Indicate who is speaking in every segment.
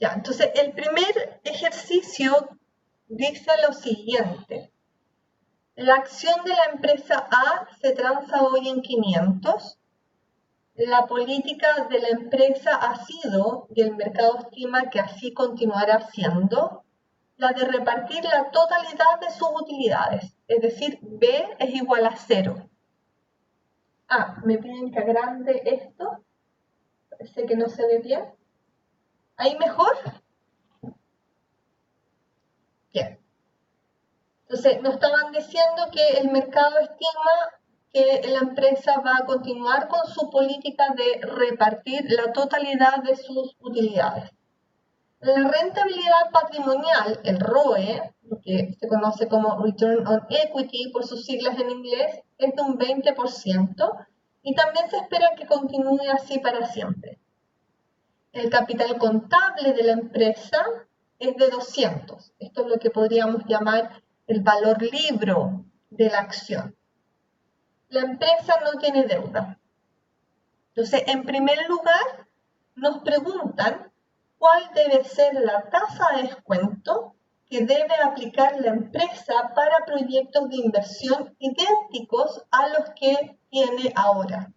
Speaker 1: Ya, entonces el primer ejercicio dice lo siguiente. La acción de la empresa A se transa hoy en 500. La política de la empresa ha sido, y el mercado estima que así continuará siendo, la de repartir la totalidad de sus utilidades. Es decir, B es igual a 0. Ah, me piden que agrande esto. Parece que no se ve bien. ¿Ahí mejor? Bien. Entonces, nos estaban diciendo que el mercado estima que la empresa va a continuar con su política de repartir la totalidad de sus utilidades. La rentabilidad patrimonial, el ROE, lo que se conoce como Return on Equity por sus siglas en inglés, es de un 20% y también se espera que continúe así para siempre. El capital contable de la empresa es de 200. Esto es lo que podríamos llamar el valor libro de la acción. La empresa no tiene deuda. Entonces, en primer lugar, nos preguntan cuál debe ser la tasa de descuento que debe aplicar la empresa para proyectos de inversión idénticos a los que tiene ahora.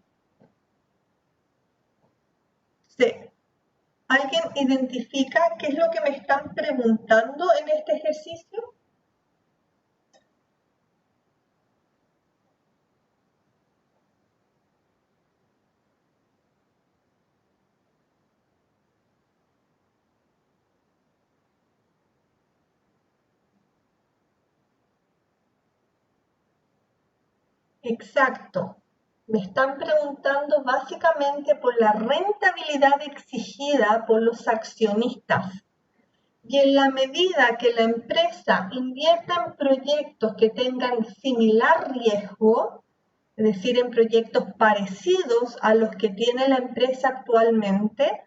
Speaker 1: Sí. ¿Alguien identifica qué es lo que me están preguntando en este ejercicio? Exacto. Me están preguntando básicamente por la rentabilidad exigida por los accionistas. Y en la medida que la empresa invierta en proyectos que tengan similar riesgo, es decir, en proyectos parecidos a los que tiene la empresa actualmente,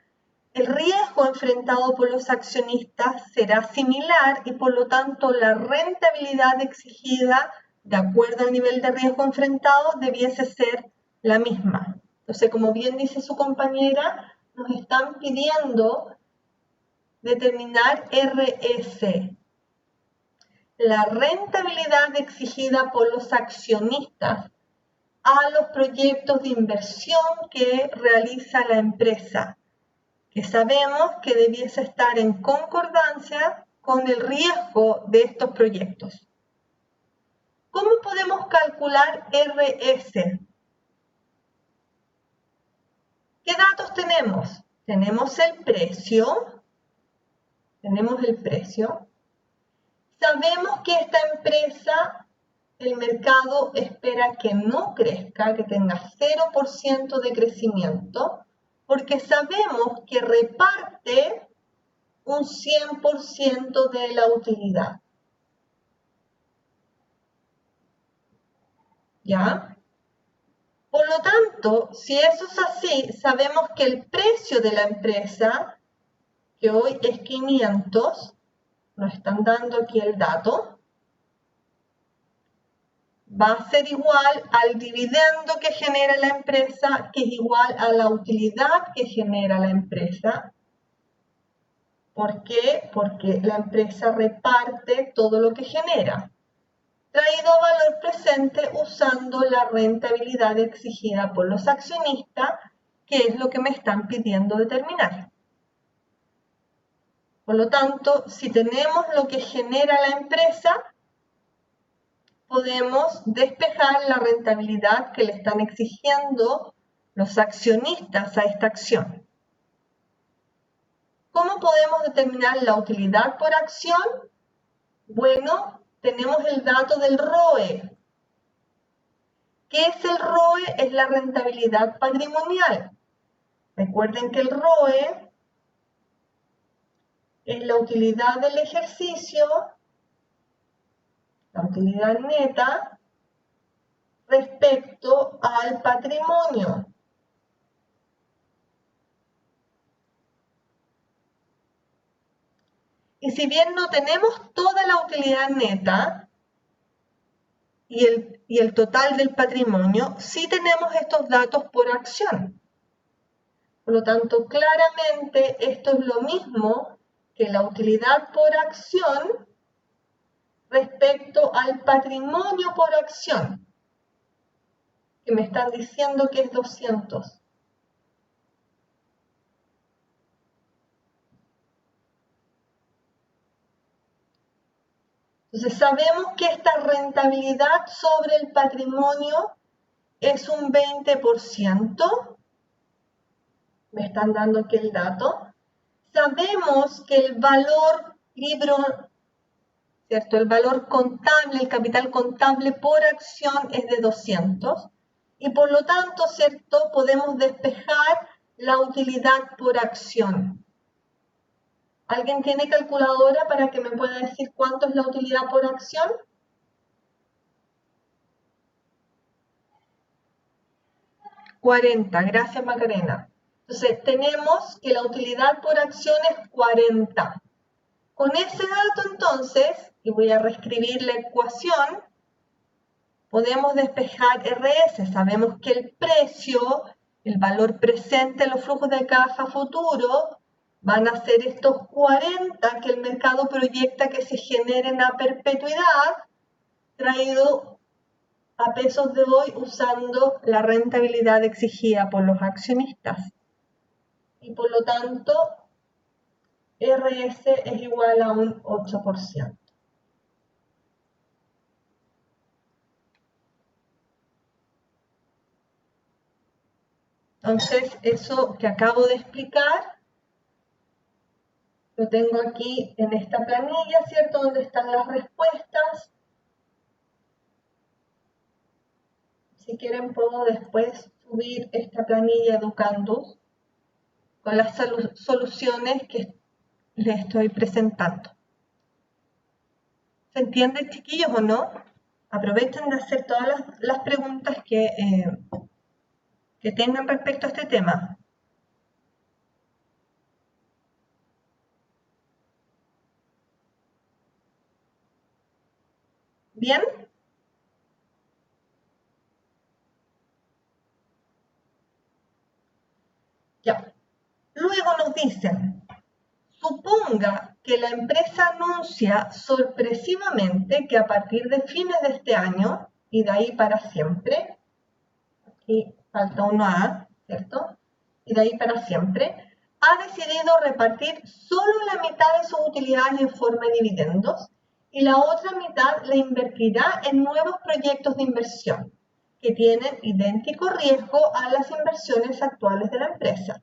Speaker 1: el riesgo enfrentado por los accionistas será similar y por lo tanto la rentabilidad exigida de acuerdo al nivel de riesgo enfrentado debiese ser la misma. Entonces, como bien dice su compañera, nos están pidiendo determinar RS, la rentabilidad exigida por los accionistas a los proyectos de inversión que realiza la empresa, que sabemos que debiese estar en concordancia con el riesgo de estos proyectos. ¿Cómo podemos calcular RS? ¿Qué datos tenemos? Tenemos el precio. Sabemos que esta empresa, el mercado espera que no crezca, que tenga 0% de crecimiento, porque sabemos que reparte un 100% de la utilidad. ¿Ya? Por lo tanto, si eso es así, sabemos que el precio de la empresa, que hoy es 500, nos están dando aquí el dato, va a ser igual al dividendo que genera la empresa, que es igual a la utilidad que genera la empresa. ¿Por qué? Porque la empresa reparte todo lo que genera, traído a valor presente usando la rentabilidad exigida por los accionistas, que es lo que me están pidiendo determinar. Por lo tanto, si tenemos lo que genera la empresa, podemos despejar la rentabilidad que le están exigiendo los accionistas a esta acción. ¿Cómo podemos determinar la utilidad por acción? Bueno, tenemos el dato del ROE. ¿Qué es el ROE? Es la rentabilidad patrimonial. Recuerden que el ROE es la utilidad del ejercicio, la utilidad neta, respecto al patrimonio. Y si bien no tenemos toda la utilidad neta y el total del patrimonio, sí tenemos estos datos por acción. Por lo tanto, claramente esto es lo mismo que la utilidad por acción respecto al patrimonio por acción, que me están diciendo que es 200. Entonces sabemos que esta rentabilidad sobre el patrimonio es un 20%. Me están dando aquí el dato. Sabemos que el valor libro, ¿cierto? El valor contable, el capital contable por acción es de 200. Y por lo tanto, ¿cierto? Podemos despejar la utilidad por acción. ¿Alguien tiene calculadora para que me pueda decir cuánto es la utilidad por acción? $40, gracias Macarena. Entonces tenemos que la utilidad por acción es 40. Con ese dato entonces, y voy a reescribir la ecuación, podemos despejar RS. Sabemos que el precio, el valor presente en los flujos de caja futuro, van a ser estos 40 que el mercado proyecta que se generen a perpetuidad, traído a pesos de hoy usando la rentabilidad exigida por los accionistas. Y por lo tanto, RS es igual a un 8%. Entonces, eso que acabo de explicar, lo tengo aquí en esta planilla, ¿cierto? Donde están las respuestas. Si quieren, puedo después subir esta planilla Educandus con las soluciones que les estoy presentando. ¿Se entiende, chiquillos, o no? Aprovechen de hacer todas las preguntas que tengan respecto a este tema. ¿Bien? Ya. Luego nos dicen, suponga que la empresa anuncia sorpresivamente que a partir de fines de este año y de ahí para siempre, aquí falta uno A, ¿cierto? Y de ahí para siempre, ha decidido repartir solo la mitad de sus utilidades en forma de dividendos y la otra mitad la invertirá en nuevos proyectos de inversión que tienen idéntico riesgo a las inversiones actuales de la empresa.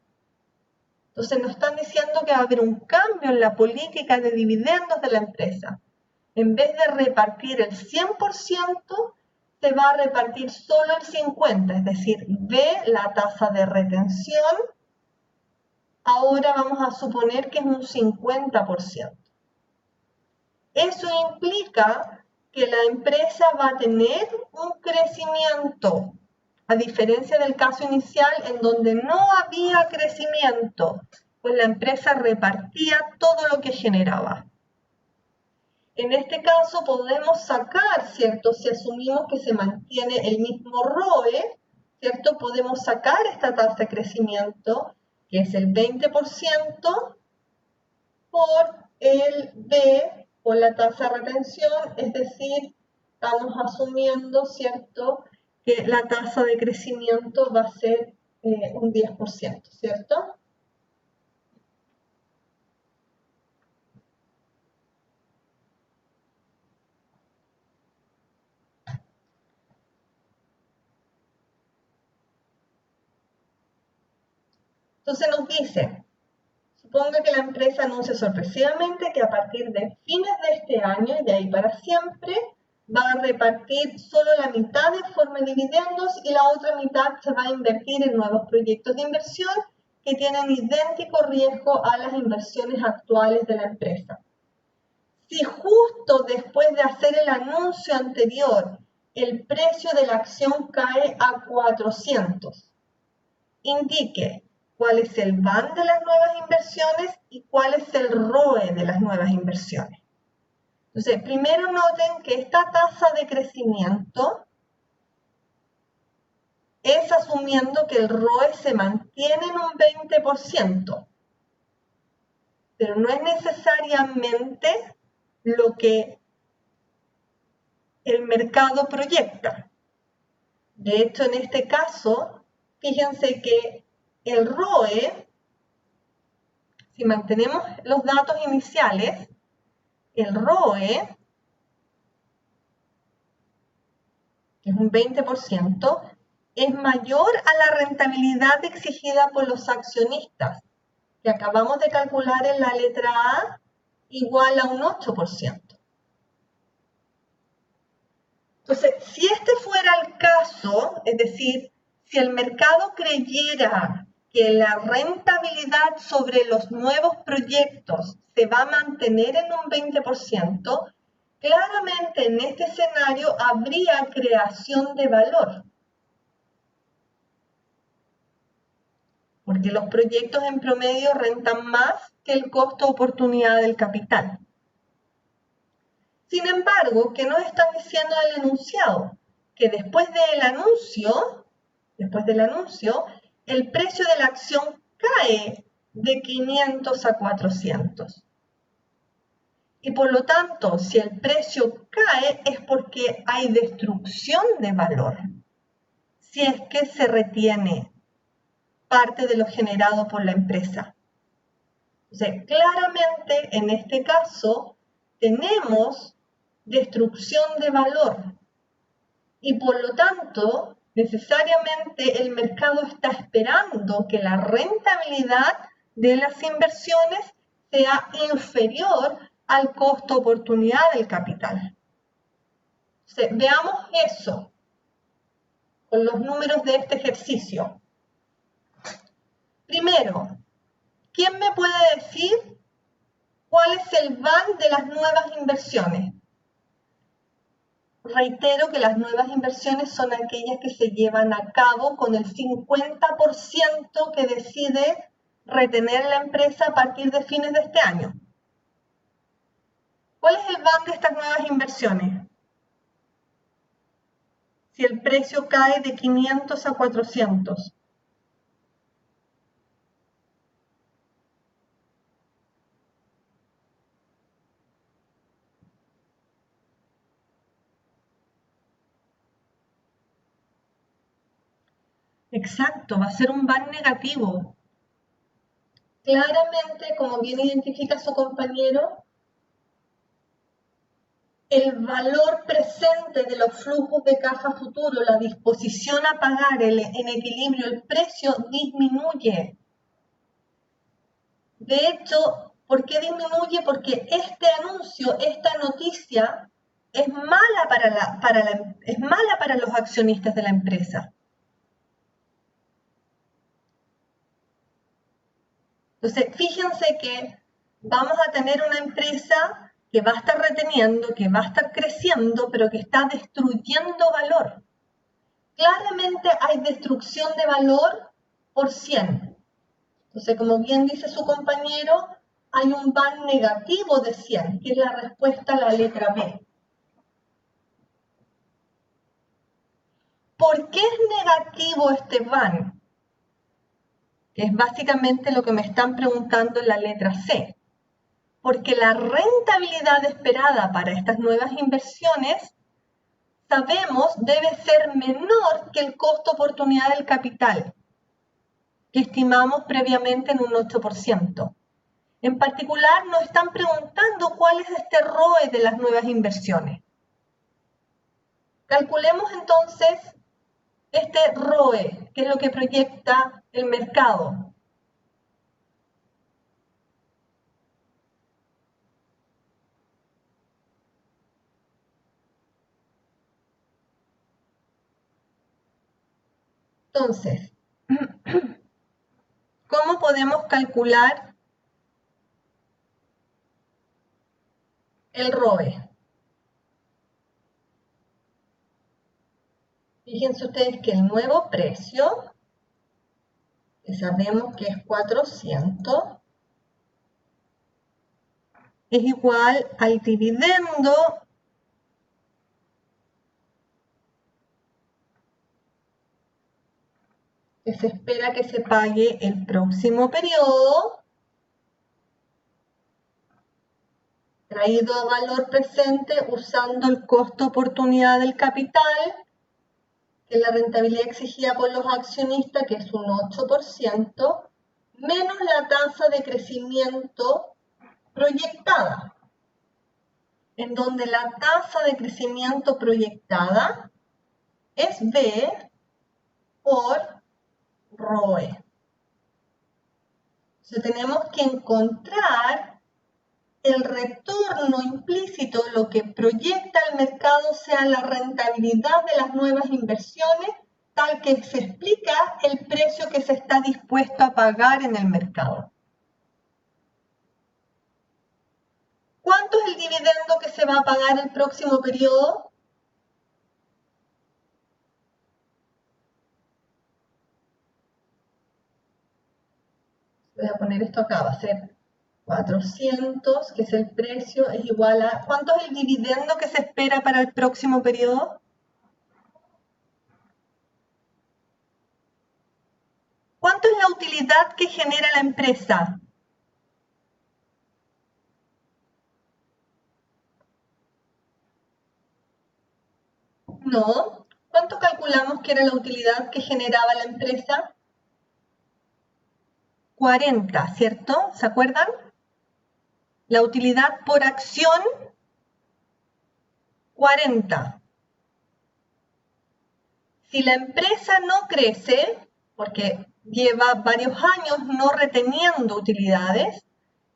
Speaker 1: Entonces nos están diciendo que va a haber un cambio en la política de dividendos de la empresa. En vez de repartir el 100%, se va a repartir solo el 50%, es decir, de la tasa de retención, ahora vamos a suponer que es un 50%. Eso implica que la empresa va a tener un crecimiento, a diferencia del caso inicial en donde no había crecimiento, pues la empresa repartía todo lo que generaba. En este caso podemos sacar, ¿cierto? Si asumimos que se mantiene el mismo ROE, ¿cierto? Podemos sacar esta tasa de crecimiento, que es el 20%, por el B, por la tasa de retención, es decir, estamos asumiendo, ¿cierto?, que la tasa de crecimiento va a ser un 10%, ¿cierto? Entonces nos dice, suponga que la empresa anuncia sorpresivamente que a partir de fines de este año y de ahí para siempre va a repartir solo la mitad de forma de dividendos y la otra mitad se va a invertir en nuevos proyectos de inversión que tienen idéntico riesgo a las inversiones actuales de la empresa. Si justo después de hacer el anuncio anterior el precio de la acción cae a 400, indique cuál es el BAN de las nuevas inversiones y cuál es el ROE de las nuevas inversiones. Entonces, primero noten que esta tasa de crecimiento es asumiendo que el ROE se mantiene en un 20%. pero no es necesariamente lo que el mercado proyecta. De hecho, en este caso, fíjense que el ROE, si mantenemos los datos iniciales, el ROE, que es un 20%, es mayor a la rentabilidad exigida por los accionistas, que acabamos de calcular en la letra A, igual a un 8%. Entonces, si este fuera el caso, es decir, si el mercado creyera que la rentabilidad sobre los nuevos proyectos se va a mantener en un 20%, claramente en este escenario habría creación de valor. Porque los proyectos en promedio rentan más que el costo oportunidad del capital. Sin embargo, ¿qué nos están diciendo el enunciado? Que después del anuncio, el precio de la acción cae de 500 a 400. Y por lo tanto, si el precio cae es porque hay destrucción de valor, si es que se retiene parte de lo generado por la empresa. Entonces, claramente en este caso tenemos destrucción de valor y por lo tanto necesariamente el mercado está esperando que la rentabilidad de las inversiones sea inferior al costo oportunidad del capital. Entonces, veamos eso con los números de este ejercicio. Primero, ¿quién me puede decir cuál es el van de las nuevas inversiones? Reitero que las nuevas inversiones son aquellas que se llevan a cabo con el 50% que decide retener la empresa a partir de fines de este año. ¿Cuál es el van de estas nuevas inversiones? Si el precio cae de 500 a 400. Exacto, va a ser un van negativo. Claramente, como bien identifica su compañero, el valor presente de los flujos de caja futuro, la disposición a pagar en equilibrio, el precio disminuye. De hecho, ¿por qué disminuye? Porque este anuncio, esta noticia, es mala para los accionistas de la empresa. Entonces, fíjense que vamos a tener una empresa que va a estar reteniendo, que va a estar creciendo, pero que está destruyendo valor. Claramente hay destrucción de valor por 100. Entonces, como bien dice su compañero, hay un van negativo de 100, que es la respuesta a la letra B. ¿Por qué es negativo este van? Que es básicamente lo que me están preguntando en la letra C. Porque la rentabilidad esperada para estas nuevas inversiones, sabemos, debe ser menor que el costo oportunidad del capital, que estimamos previamente en un 8%. En particular, nos están preguntando cuál es este ROE de las nuevas inversiones. Calculemos entonces este ROE, que es lo que proyecta el mercado. Entonces, ¿cómo podemos calcular el ROE? Fíjense ustedes que el nuevo precio, que sabemos que es 400, es igual al dividendo que se espera que se pague el próximo periodo traído a valor presente usando el costo oportunidad del capital, que es la rentabilidad exigida por los accionistas, que es un 8%, menos la tasa de crecimiento proyectada, en donde la tasa de crecimiento proyectada es B por ROE. Entonces tenemos que encontrar el retorno implícito, lo que proyecta el mercado sea la rentabilidad de las nuevas inversiones, tal que se explica el precio que se está dispuesto a pagar en el mercado. ¿Cuánto es el dividendo que se va a pagar el próximo periodo? Voy a poner esto acá, va a ser 400, que es el precio, es igual a... ¿Cuánto es el dividendo que se espera para el próximo periodo? ¿Cuánto es la utilidad que genera la empresa? No. ¿Cuánto calculamos que era la utilidad que generaba la empresa? 40, ¿cierto? ¿Se acuerdan? La utilidad por acción, 40. Si la empresa no crece, porque lleva varios años no reteniendo utilidades,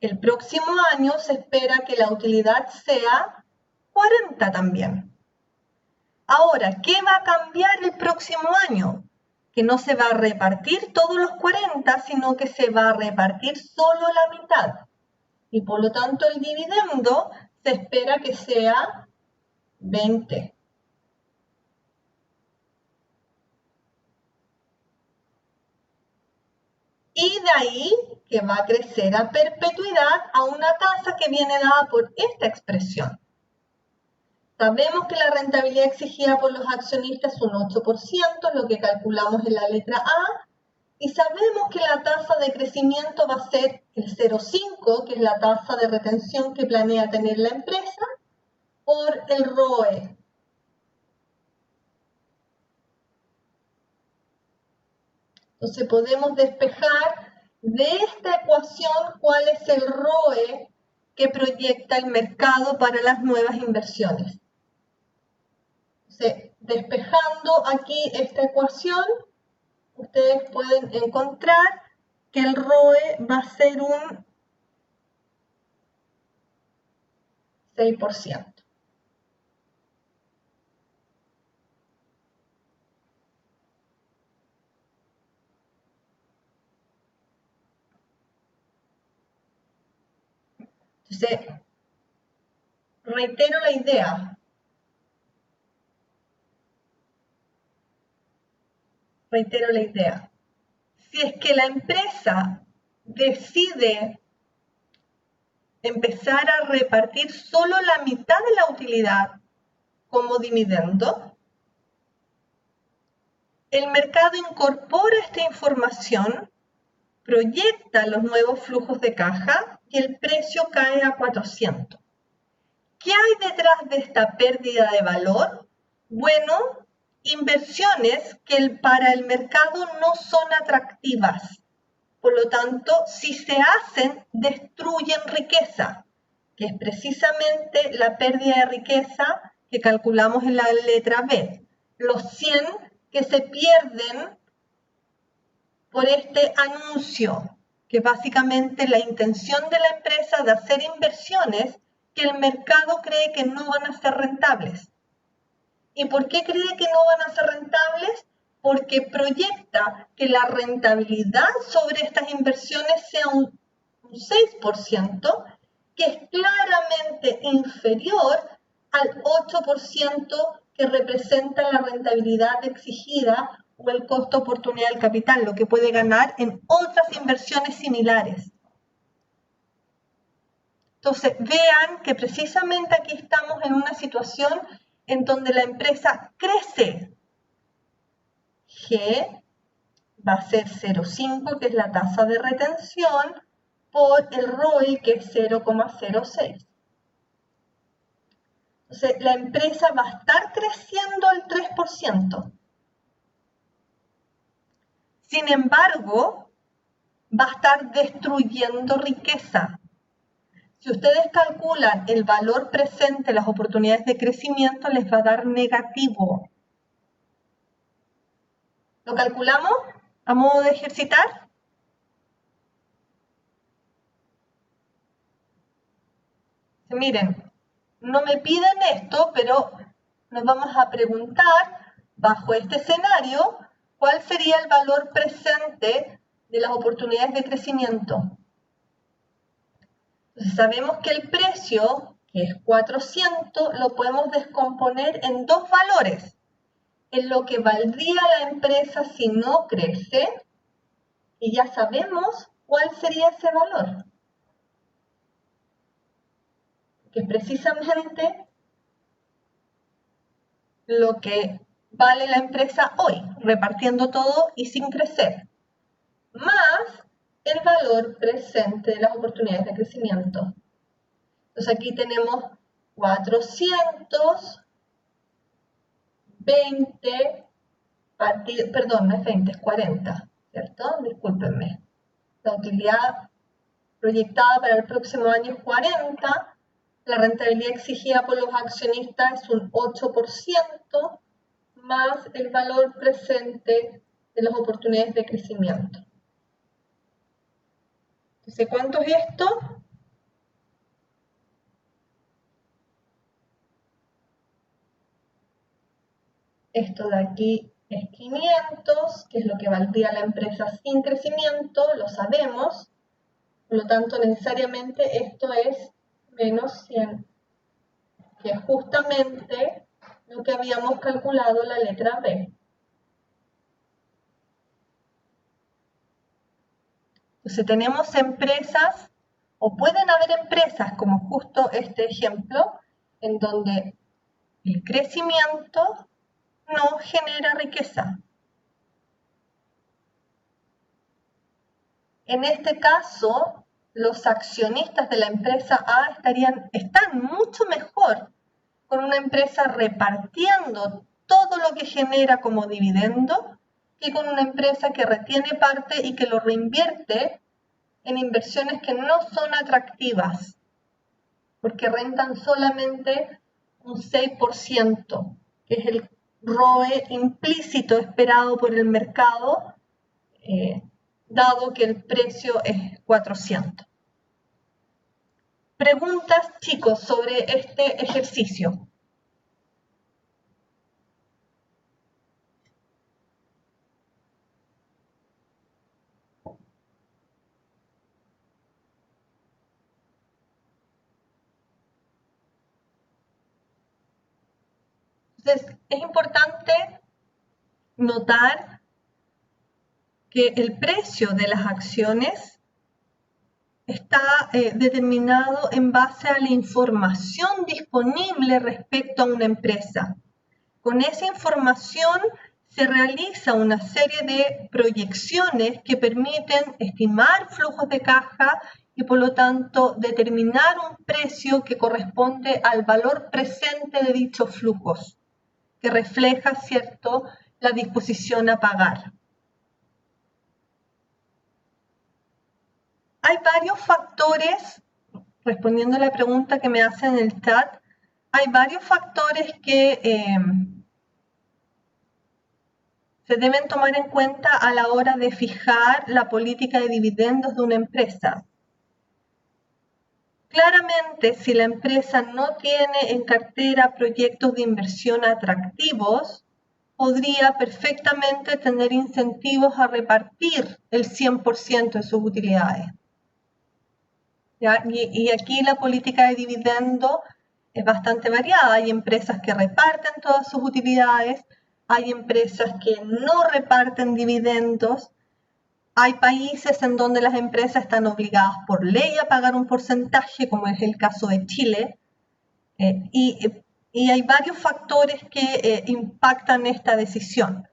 Speaker 1: el próximo año se espera que la utilidad sea 40 también. Ahora, ¿qué va a cambiar el próximo año? Que no se va a repartir todos los 40, sino que se va a repartir solo la mitad. Y por lo tanto el dividendo se espera que sea 20. Y de ahí que va a crecer a perpetuidad a una tasa que viene dada por esta expresión. Sabemos que la rentabilidad exigida por los accionistas es un 8%, lo que calculamos en la letra A, y sabemos que la tasa de crecimiento va a ser el 0,5, que es la tasa de retención que planea tener la empresa, por el ROE. Entonces podemos despejar de esta ecuación cuál es el ROE que proyecta el mercado para las nuevas inversiones. Entonces, despejando aquí esta ecuación, ustedes pueden encontrar que el ROE va a ser un 6%. Entonces, reitero la idea. Si es que la empresa decide empezar a repartir solo la mitad de la utilidad como dividendo, el mercado incorpora esta información, proyecta los nuevos flujos de caja y el precio cae a 400. ¿Qué hay detrás de esta pérdida de valor? Bueno, inversiones que para el mercado no son atractivas. Por lo tanto, si se hacen, destruyen riqueza, que es precisamente la pérdida de riqueza que calculamos en la letra B. Los 100 que se pierden por este anuncio, que básicamente la intención de la empresa de hacer inversiones que el mercado cree que no van a ser rentables. ¿Y por qué cree que no van a ser rentables? Porque proyecta que la rentabilidad sobre estas inversiones sea un 6%, que es claramente inferior al 8% que representa la rentabilidad exigida o el costo oportunidad del capital, lo que puede ganar en otras inversiones similares. Entonces, vean que precisamente aquí estamos en una situación en donde la empresa crece. G va a ser 0,5, que es la tasa de retención, por el ROE, que es 0,06. Entonces, la empresa va a estar creciendo el 3%. Sin embargo, va a estar destruyendo riqueza. Si ustedes calculan el valor presente, las oportunidades de crecimiento, les va a dar negativo. ¿Lo calculamos a modo de ejercitar? Miren, no me piden esto, pero nos vamos a preguntar, bajo este escenario, ¿cuál sería el valor presente de las oportunidades de crecimiento? Entonces sabemos que el precio, que es 400, lo podemos descomponer en dos valores. En lo que valdría la empresa si no crece, y ya sabemos cuál sería ese valor. Que precisamente lo que vale la empresa hoy, repartiendo todo y sin crecer, más el valor presente de las oportunidades de crecimiento. Entonces aquí tenemos 420, perdón, no es 20, es 40, ¿cierto? Discúlpenme. La utilidad proyectada para el próximo año es 40, la rentabilidad exigida por los accionistas es un 8%, más el valor presente de las oportunidades de crecimiento. Entonces, ¿cuánto es esto? Esto de aquí es 500, que es lo que valdría la empresa sin crecimiento, lo sabemos. Por lo tanto, necesariamente esto es menos 100, que es justamente lo que habíamos calculado la letra B. Entonces tenemos empresas, o pueden haber empresas, como justo este ejemplo, en donde el crecimiento no genera riqueza. En este caso, los accionistas de la empresa A están mucho mejor con una empresa repartiendo todo lo que genera como dividendo que con una empresa que retiene parte y que lo reinvierte en inversiones que no son atractivas, porque rentan solamente un 6%, que es el ROE implícito esperado por el mercado, dado que el precio es 400. Preguntas, chicos, sobre este ejercicio. Entonces, es importante notar que el precio de las acciones está determinado en base a la información disponible respecto a una empresa. Con esa información se realiza una serie de proyecciones que permiten estimar flujos de caja y por lo tanto determinar un precio que corresponde al valor presente de dichos flujos, que refleja, ¿cierto?, la disposición a pagar. Hay varios factores, respondiendo a la pregunta que me hacen en el chat, hay varios factores que se deben tomar en cuenta a la hora de fijar la política de dividendos de una empresa. Claramente, si la empresa no tiene en cartera proyectos de inversión atractivos, podría perfectamente tener incentivos a repartir el 100% de sus utilidades. ¿Ya? Y aquí la política de dividendo es bastante variada. Hay empresas que reparten todas sus utilidades, hay empresas que no reparten dividendos, hay países en donde las empresas están obligadas por ley a pagar un porcentaje, como es el caso de Chile, y hay varios factores que impactan esta decisión.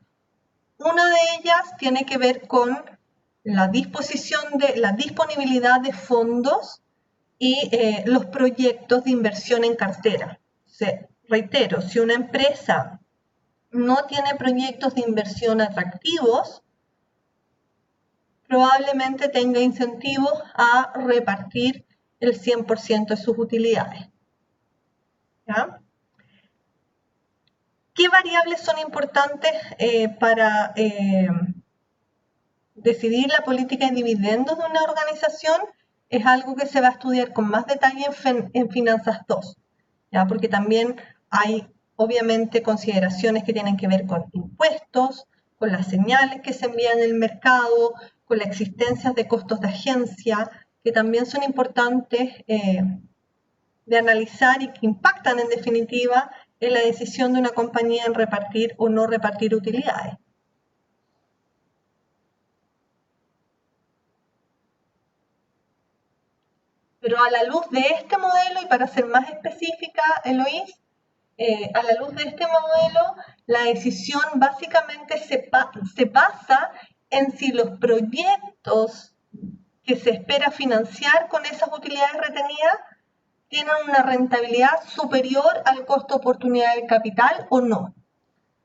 Speaker 1: Una de ellas tiene que ver con la disponibilidad de fondos y los proyectos de inversión en cartera. Reitero, si una empresa no tiene proyectos de inversión atractivos, probablemente tenga incentivos a repartir el 100% de sus utilidades. ¿Ya? ¿Qué variables son importantes para decidir la política de dividendos de una organización? Es algo que se va a estudiar con más detalle en Finanzas 2, ¿ya? Porque también hay obviamente consideraciones que tienen que ver con impuestos, con las señales que se envían en el mercado, con la existencia de costos de agencia, que también son importantes de analizar y que impactan en definitiva en la decisión de una compañía en repartir o no repartir utilidades. Pero a la luz de este modelo, y para ser más específica, Eloís, a la luz de este modelo, la decisión básicamente se basa en si los proyectos que se espera financiar con esas utilidades retenidas tienen una rentabilidad superior al costo de oportunidad del capital o no.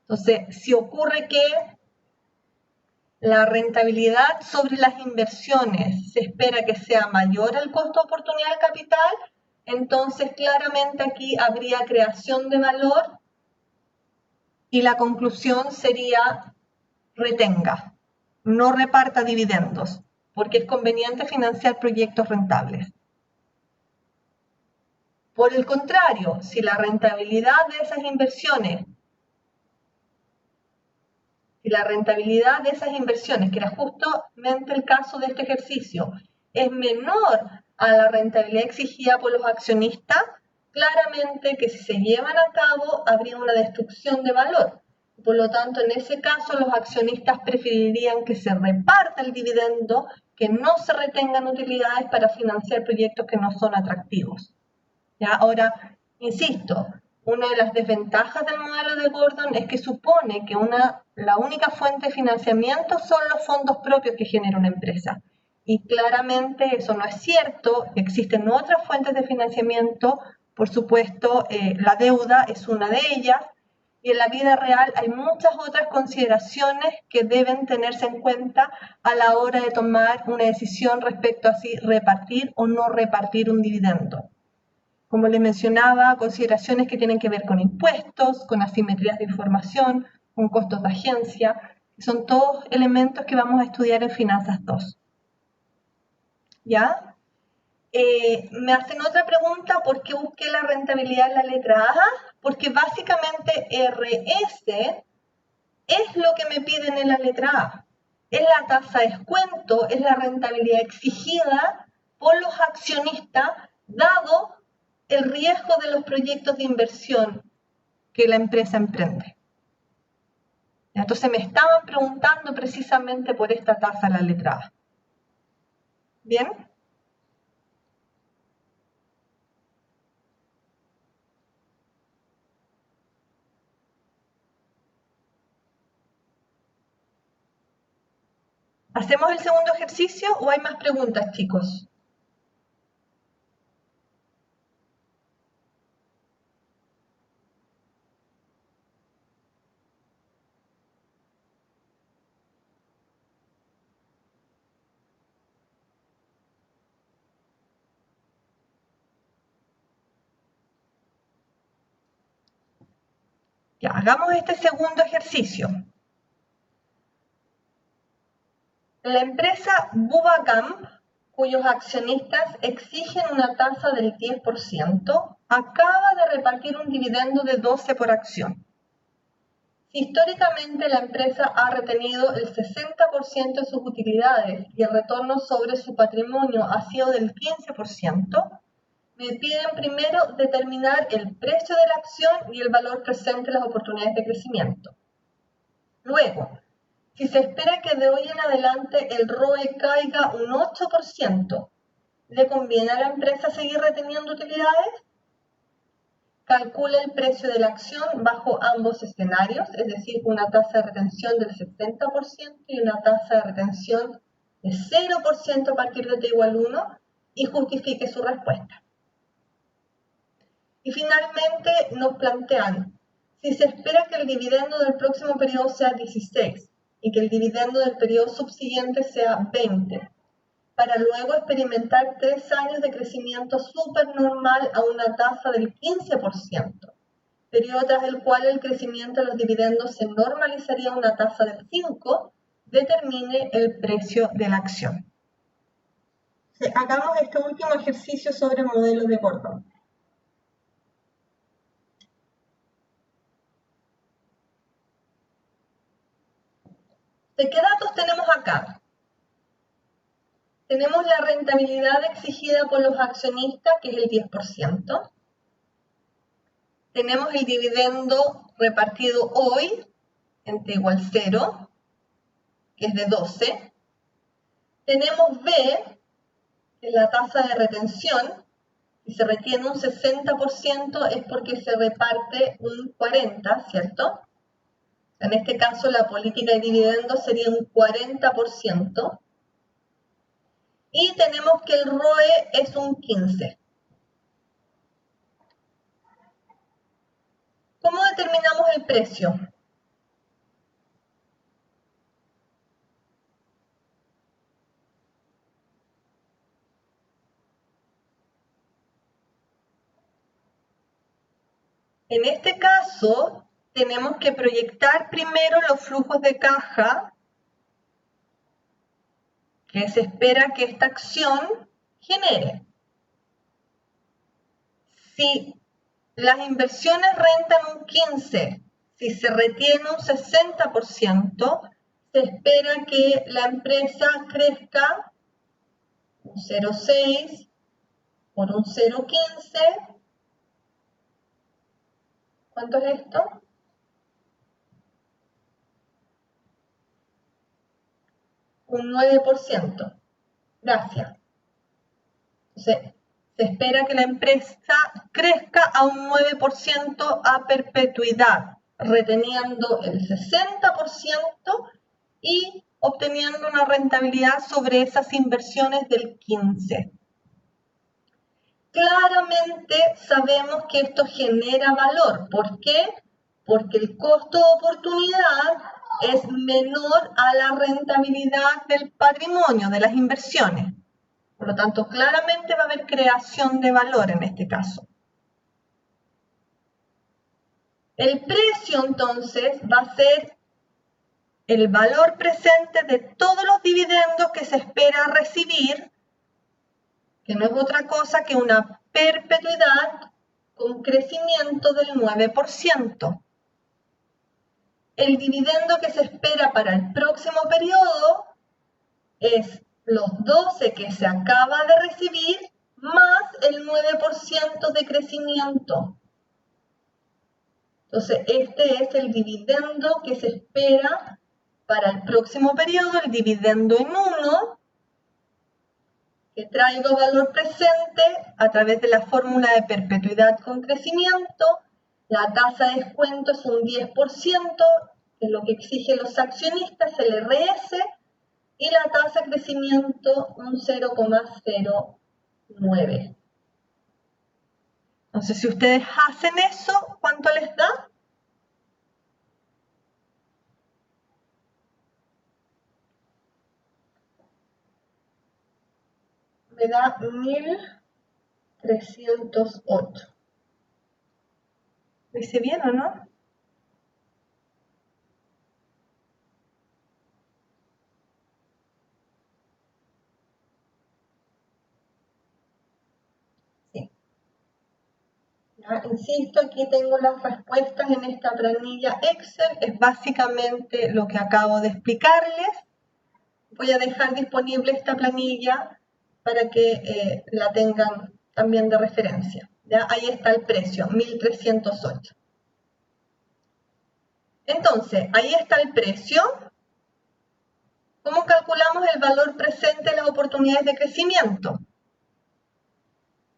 Speaker 1: Entonces, si ocurre que la rentabilidad sobre las inversiones se espera que sea mayor al costo de oportunidad del capital, entonces claramente aquí habría creación de valor y la conclusión sería retenga, no reparta dividendos, porque es conveniente financiar proyectos rentables. Por el contrario, si la rentabilidad de esas inversiones, que era justamente el caso de este ejercicio, es menor a la rentabilidad exigida por los accionistas, claramente que si se llevan a cabo habría una destrucción de valor. Por lo tanto, en ese caso, los accionistas preferirían que se reparta el dividendo, que no se retengan utilidades para financiar proyectos que no son atractivos. ¿Ya? Ahora, insisto, una de las desventajas del modelo de Gordon es que supone que la única fuente de financiamiento son los fondos propios que genera una empresa. Y claramente eso no es cierto, existen otras fuentes de financiamiento, por supuesto, la deuda es una de ellas, y en la vida real hay muchas otras consideraciones que deben tenerse en cuenta a la hora de tomar una decisión respecto a si repartir o no repartir un dividendo. Como les mencionaba, consideraciones que tienen que ver con impuestos, con asimetrías de información, con costos de agencia, que son todos elementos que vamos a estudiar en Finanzas 2. ¿Ya? Me hacen otra pregunta, ¿por qué busqué la rentabilidad en la letra A? Porque básicamente RS es lo que me piden en la letra A. Es la tasa de descuento, es la rentabilidad exigida por los accionistas, dado el riesgo de los proyectos de inversión que la empresa emprende. Entonces me estaban preguntando precisamente por esta tasa, la letra A. ¿Bien? ¿Hacemos el segundo ejercicio o hay más preguntas, chicos? Ya, hagamos este segundo ejercicio. La empresa Bubacam, cuyos accionistas exigen una tasa del 10%, acaba de repartir un dividendo de 12 por acción. Si históricamente la empresa ha retenido el 60% de sus utilidades y el retorno sobre su patrimonio ha sido del 15%, me piden primero determinar el precio de la acción y el valor presente de las oportunidades de crecimiento. Luego, si se espera que de hoy en adelante el ROE caiga un 8%, ¿le conviene a la empresa seguir reteniendo utilidades? Calcula el precio de la acción bajo ambos escenarios, es decir, una tasa de retención del 60% y una tasa de retención de 0% a partir de t igual 1 y justifique su respuesta. Y finalmente nos plantean, si se espera que el dividendo del próximo periodo sea 16 y que el dividendo del periodo subsiguiente sea 20, para luego experimentar 3 años de crecimiento supernormal a una tasa del 15%, periodo tras el cual el crecimiento de los dividendos se normalizaría a una tasa del 5%, determine el precio de la acción. Hagamos este último ejercicio sobre el modelo de Gordon. ¿De qué datos tenemos acá? Tenemos la rentabilidad exigida por los accionistas, que es el 10%. Tenemos el dividendo repartido hoy en T igual 0, que es de 12. Tenemos B, que es la tasa de retención. Si se retiene un 60% es porque se reparte un 40%, ¿cierto? En este caso la política de dividendos sería un 40%. Y tenemos que el ROE es un 15%. ¿Cómo determinamos el precio? En este caso, tenemos que proyectar primero los flujos de caja que se espera que esta acción genere. Si las inversiones rentan un 15%, si se retiene un 60%, se espera que la empresa crezca un 0,6 por un 0,15. ¿Cuánto es esto? Un 9%. Gracias. Entonces, se espera que la empresa crezca a un 9% a perpetuidad, reteniendo el 60% y obteniendo una rentabilidad sobre esas inversiones del 15%. Claramente sabemos que esto genera valor. ¿Por qué? Porque el costo de oportunidad es menor a la rentabilidad del patrimonio, de las inversiones. Por lo tanto, claramente va a haber creación de valor en este caso. El precio, entonces, va a ser el valor presente de todos los dividendos que se espera recibir, que no es otra cosa que una perpetuidad con crecimiento del 9%. El dividendo que se espera para el próximo periodo es los 12 que se acaba de recibir más el 9% de crecimiento. Entonces, este es el dividendo que se espera para el próximo periodo, el dividendo en 1, que traigo valor presente a través de la fórmula de perpetuidad con crecimiento. La tasa de descuento es un 10%, que es lo que exigen los accionistas, el RS, y la tasa de crecimiento un 0,09. Entonces, si ustedes hacen eso, ¿cuánto les da? Me da 1.308. ¿Lo hice bien o no? Sí. Ya, insisto, aquí tengo las respuestas en esta planilla Excel. Es básicamente lo que acabo de explicarles. Voy a dejar disponible esta planilla para que la tengan también de referencia. ¿Ya? Ahí está el precio, 1.308. Entonces, ahí está el precio. ¿Cómo calculamos el valor presente de las oportunidades de crecimiento?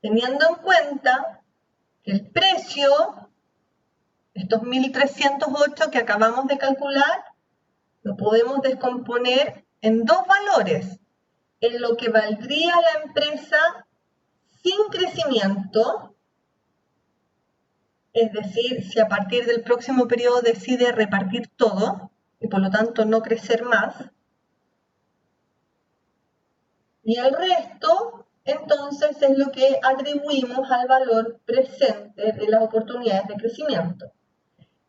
Speaker 1: Teniendo en cuenta que el precio, estos 1.308 que acabamos de calcular, lo podemos descomponer en dos valores, en lo que valdría la empresa sin crecimiento es decir, si a partir del próximo periodo decide repartir todo y por lo tanto no crecer más, y el resto, entonces, es lo que atribuimos al valor presente de las oportunidades de crecimiento.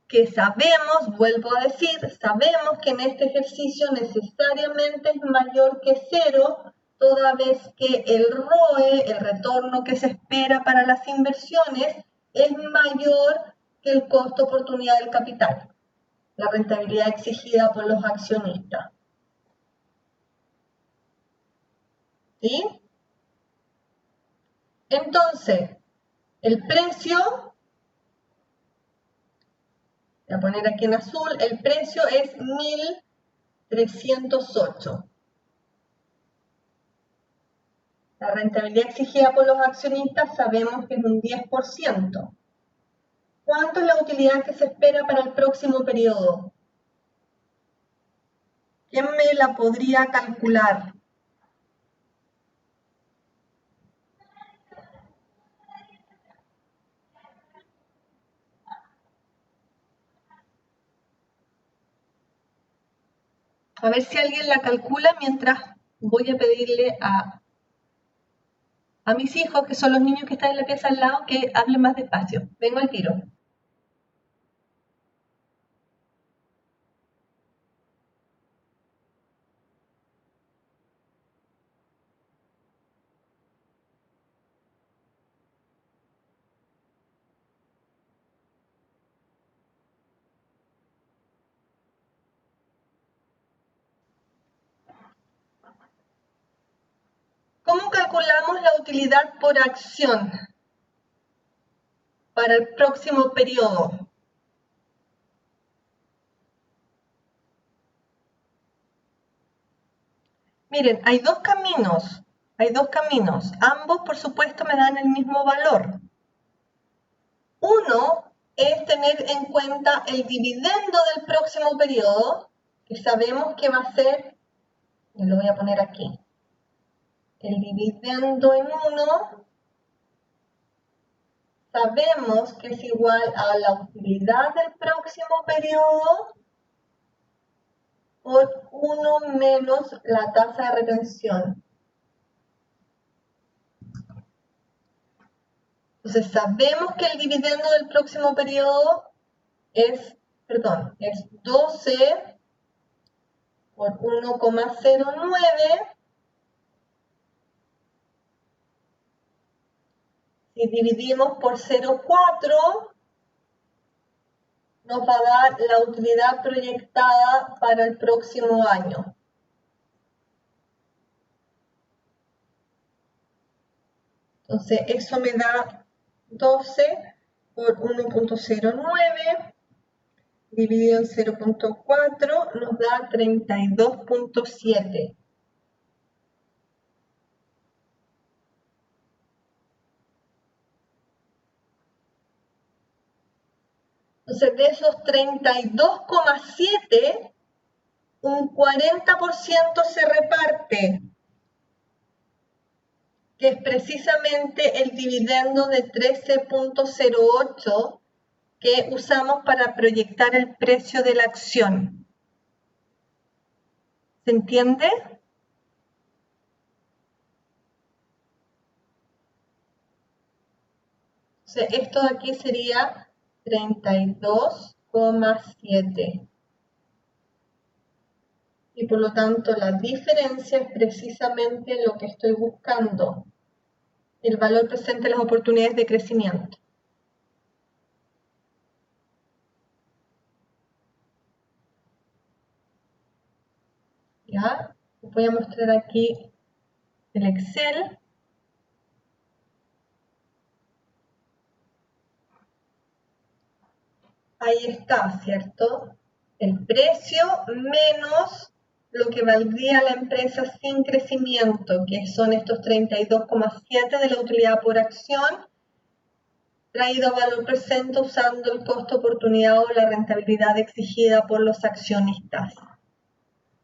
Speaker 1: Que sabemos, vuelvo a decir, sabemos que en este ejercicio necesariamente es mayor que 0, toda vez que el ROE, el retorno que se espera para las inversiones, es mayor que el costo oportunidad del capital, la rentabilidad exigida por los accionistas. ¿Sí? Entonces, el precio, voy a poner aquí en azul, el precio es 1.308. La rentabilidad exigida por los accionistas sabemos que es un 10%. ¿Cuánto es la utilidad que se espera para el próximo periodo? ¿Quién me la podría calcular? A ver si alguien la calcula mientras voy a pedirle a mis hijos, que son los niños que están en la pieza al lado, que hablen más despacio. Vengo al tiro. ¿Cómo calculamos la utilidad por acción para el próximo periodo? Miren, hay dos caminos, ambos por supuesto me dan el mismo valor. Uno es tener en cuenta el dividendo del próximo periodo, que sabemos que va a ser, y lo voy a poner aquí, el dividendo en 1, sabemos que es igual a la utilidad del próximo periodo por 1 menos la tasa de retención. Entonces sabemos que el dividendo del próximo periodo es 12 por 1,09. Si dividimos por 0,4, nos va a dar la utilidad proyectada para el próximo año. Entonces, eso me da 12 por 1,09 dividido en 0,4 nos da 32,7. Entonces, de esos 32,7, un 40% se reparte, que es precisamente el dividendo de 13,08 que usamos para proyectar el precio de la acción. ¿Se entiende? Entonces, esto de aquí sería 32,7. Y por lo tanto, la diferencia es precisamente lo que estoy buscando, el valor presente de las oportunidades de crecimiento. ¿Ya? Voy a mostrar aquí el Excel. Ahí está, ¿cierto? El precio menos lo que valdría la empresa sin crecimiento, que son estos 32,7 de la utilidad por acción, traído a valor presente usando el costo oportunidad o la rentabilidad exigida por los accionistas.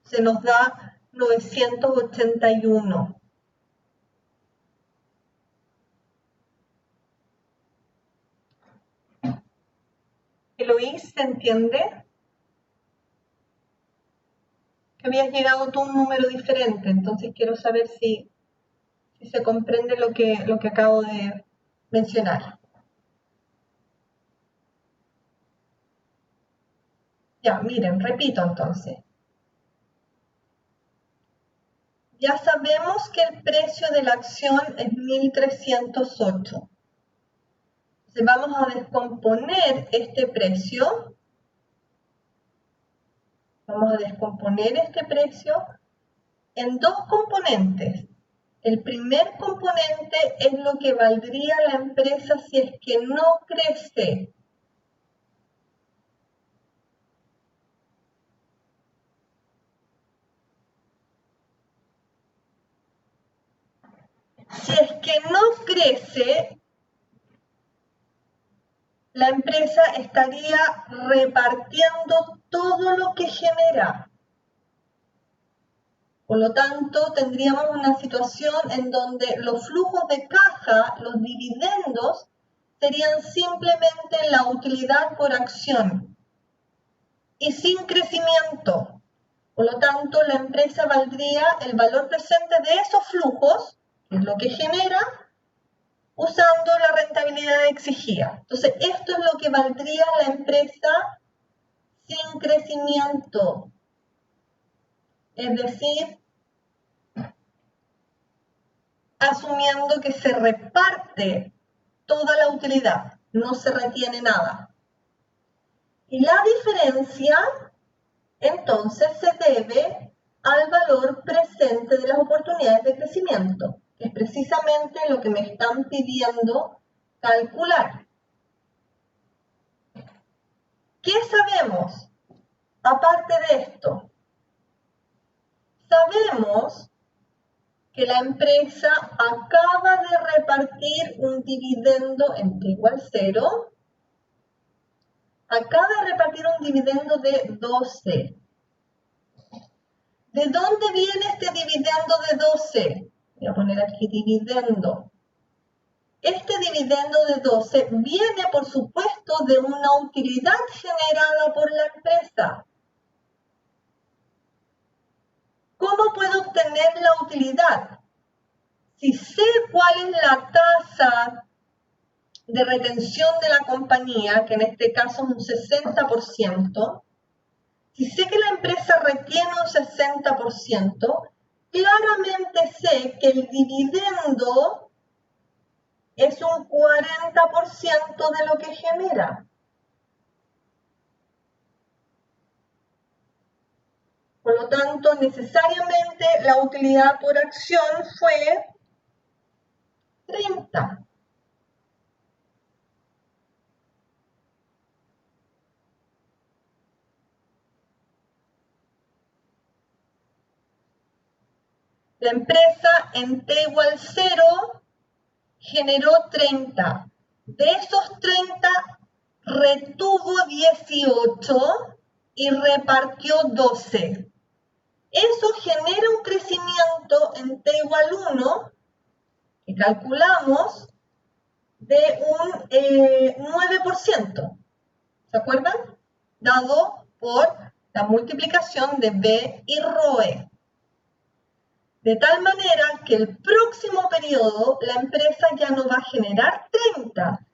Speaker 1: Se nos da 981. Eloís, ¿se entiende? Que habías llegado tú a un número diferente, entonces quiero saber si se comprende lo que acabo de mencionar. Ya, miren, repito entonces. Ya sabemos que el precio de la acción es 1.308. Entonces vamos a descomponer este precio. Vamos a descomponer este precio en dos componentes. El primer componente es lo que valdría la empresa si es que no crece. Si es que no crece, la empresa estaría repartiendo todo lo que genera. Por lo tanto, tendríamos una situación en donde los flujos de caja, los dividendos, serían simplemente la utilidad por acción y sin crecimiento. Por lo tanto, la empresa valdría el valor presente de esos flujos, que es lo que genera, usando la rentabilidad exigida. Entonces, esto es lo que valdría la empresa sin crecimiento. Es decir, asumiendo que se reparte toda la utilidad, no se retiene nada. Y la diferencia, entonces, se debe al valor presente de las oportunidades de crecimiento, que es precisamente lo que me están pidiendo calcular. ¿Qué sabemos aparte de esto? Sabemos que la empresa acaba de repartir un dividendo en T igual 0, acaba de repartir un dividendo de 12. ¿De dónde viene este dividendo de 12? Voy a poner aquí dividendo. Este dividendo de 12 viene, por supuesto, de una utilidad generada por la empresa. ¿Cómo puedo obtener la utilidad? Si sé cuál es la tasa de retención de la compañía, que en este caso es un 60%, si sé que la empresa retiene un 60%, claramente sé que el dividendo es un 40% de lo que genera. Por lo tanto, necesariamente la utilidad por acción fue 30. La empresa en T igual 0 generó 30. De esos 30, retuvo 18 y repartió 12. Eso genera un crecimiento en T igual 1, que calculamos, de un 9%. ¿Se acuerdan? Dado por la multiplicación de B y ROE. De tal manera que el próximo periodo la empresa ya no va a generar 30,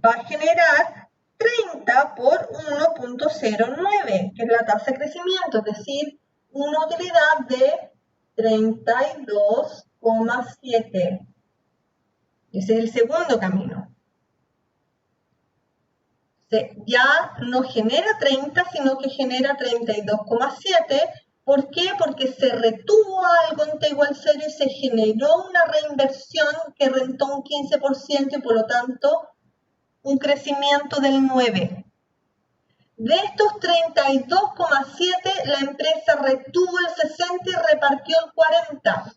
Speaker 1: va a generar 30 por 1.09, que es la tasa de crecimiento, es decir, una utilidad de 32,7. Ese es el segundo camino. Ya no genera 30, sino que genera 32,7. ¿Por qué? Porque se retuvo algo en T igual 0 y se generó una reinversión que rentó un 15% y por lo tanto un crecimiento del 9%. De estos 32,7, la empresa retuvo el 60 y repartió el 40.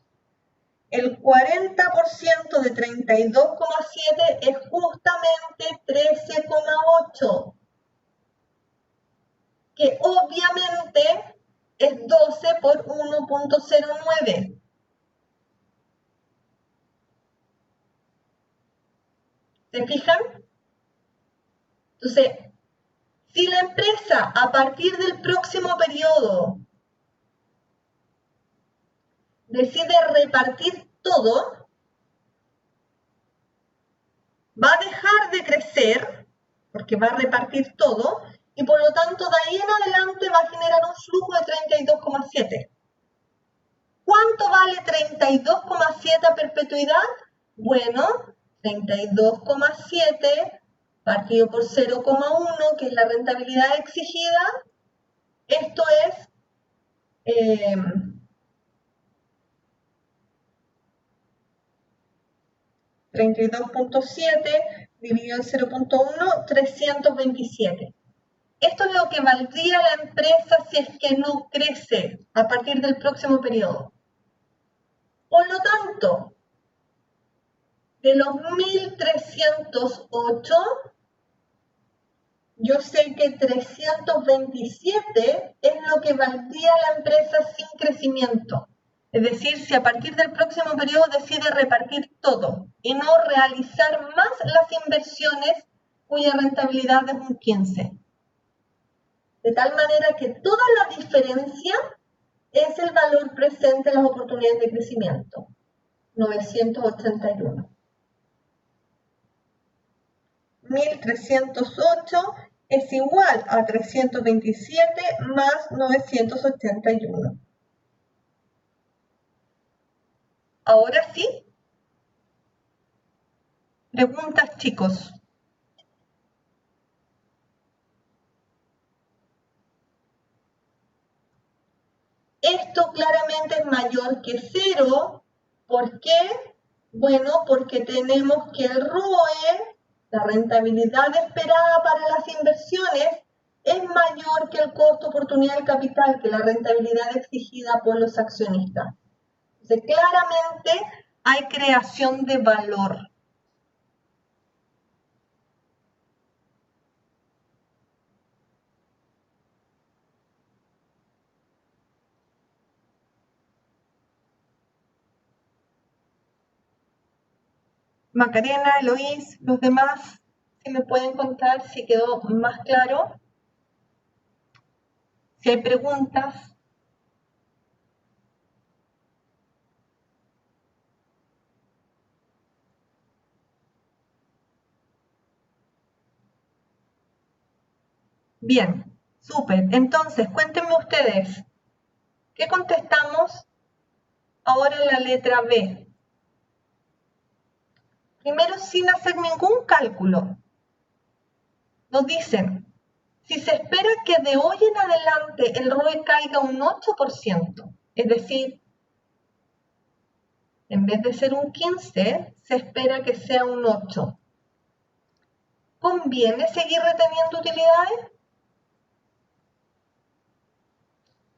Speaker 1: El 40% de 32,7 es justamente 13,8, que obviamente es 12 por 1.09. ¿Se fijan? Entonces, Si la empresa a partir del próximo periodo decide repartir todo, va a dejar de crecer, porque va a repartir todo, y por lo tanto de ahí en adelante va a generar un flujo de 32,7. ¿Cuánto vale 32,7 a perpetuidad? Bueno, 32,7 partido por 0,1, que es la rentabilidad exigida, esto es 32,7 dividido en 0,1, 327. Esto es lo que valdría la empresa si es que no crece a partir del próximo periodo. Por lo tanto, de los 1.308, yo sé que 327 es lo que valdría la empresa sin crecimiento. Es decir, si a partir del próximo periodo decide repartir todo y no realizar más las inversiones cuya rentabilidad es un 15. De tal manera que toda la diferencia es el valor presente en las oportunidades de crecimiento. 981. 1.308 es igual a 327 más 981. Ahora sí. Preguntas, chicos. Esto claramente es mayor que 0. ¿Por qué? Bueno, porque tenemos que el ROE, la rentabilidad esperada para las inversiones, es mayor que el costo oportunidad del capital, que la rentabilidad exigida por los accionistas. Entonces, claramente hay creación de valor. Macarena, Eloís, los demás, si me pueden contar si quedó más claro, si hay preguntas. Bien, súper. Entonces, cuéntenme ustedes, ¿qué contestamos ahora en la letra B? Primero, sin hacer ningún cálculo, nos dicen, si se espera que de hoy en adelante el ROE caiga un 8%, es decir, en vez de ser un 15, se espera que sea un 8. ¿Conviene seguir reteniendo utilidades?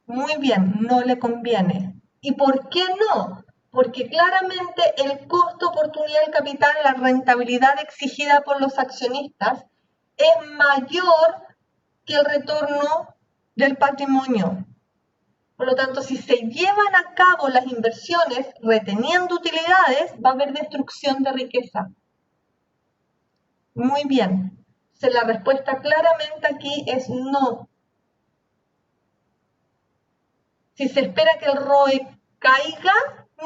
Speaker 1: Muy bien, no le conviene. ¿Y por qué no? Porque claramente el costo oportunidad del capital, la rentabilidad exigida por los accionistas, es mayor que el retorno del patrimonio. Por lo tanto, si se llevan a cabo las inversiones reteniendo utilidades, va a haber destrucción de riqueza. Muy bien. La respuesta claramente aquí es no. Si se espera que el ROE caiga,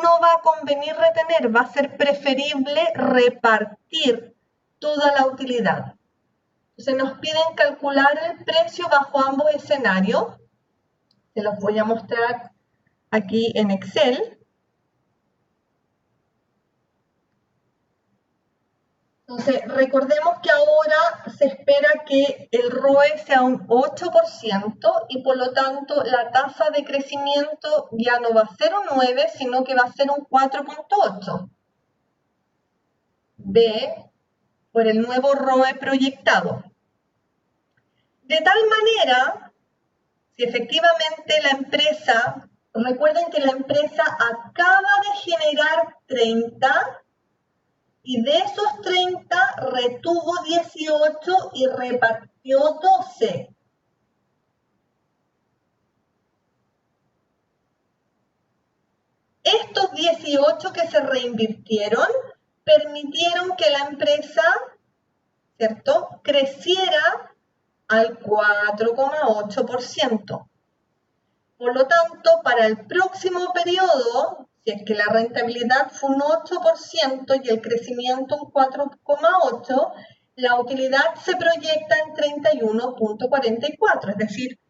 Speaker 1: no va a convenir retener, va a ser preferible repartir toda la utilidad. Entonces nos piden calcular el precio bajo ambos escenarios. Se los voy a mostrar aquí en Excel. Entonces, recordemos que ahora se espera que el ROE sea un 8% y por lo tanto la tasa de crecimiento ya no va a ser un 9, sino que va a ser un 4,8. B por el nuevo ROE proyectado. De tal manera, si efectivamente la empresa, recuerden que la empresa acaba de generar 30 y de esos 30 retuvo 18 y repartió 12. Estos 18 que se reinvirtieron permitieron que la empresa, ¿cierto?, creciera al 4,8%. Por lo tanto, para el próximo periodo, si es que la rentabilidad fue un 8% y el crecimiento un 4,8%, la utilidad se proyecta en 31,44, es decir,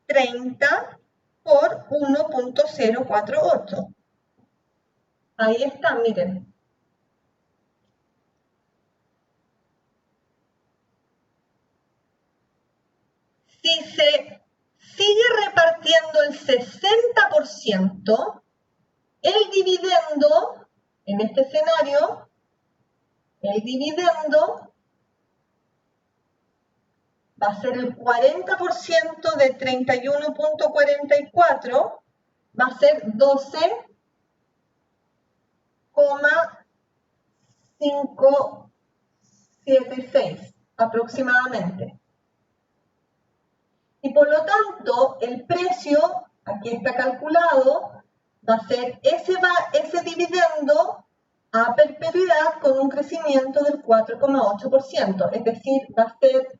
Speaker 1: 30 por 1,048. Ahí está, miren. Si se sigue repartiendo el 60%, el dividendo, en este escenario, el dividendo va a ser el 40% de 31,44, va a ser 12,576 aproximadamente. Y por lo tanto, el precio, aquí está calculado, va a ser ese dividendo a perpetuidad con un crecimiento del 4,8%, es decir, va a ser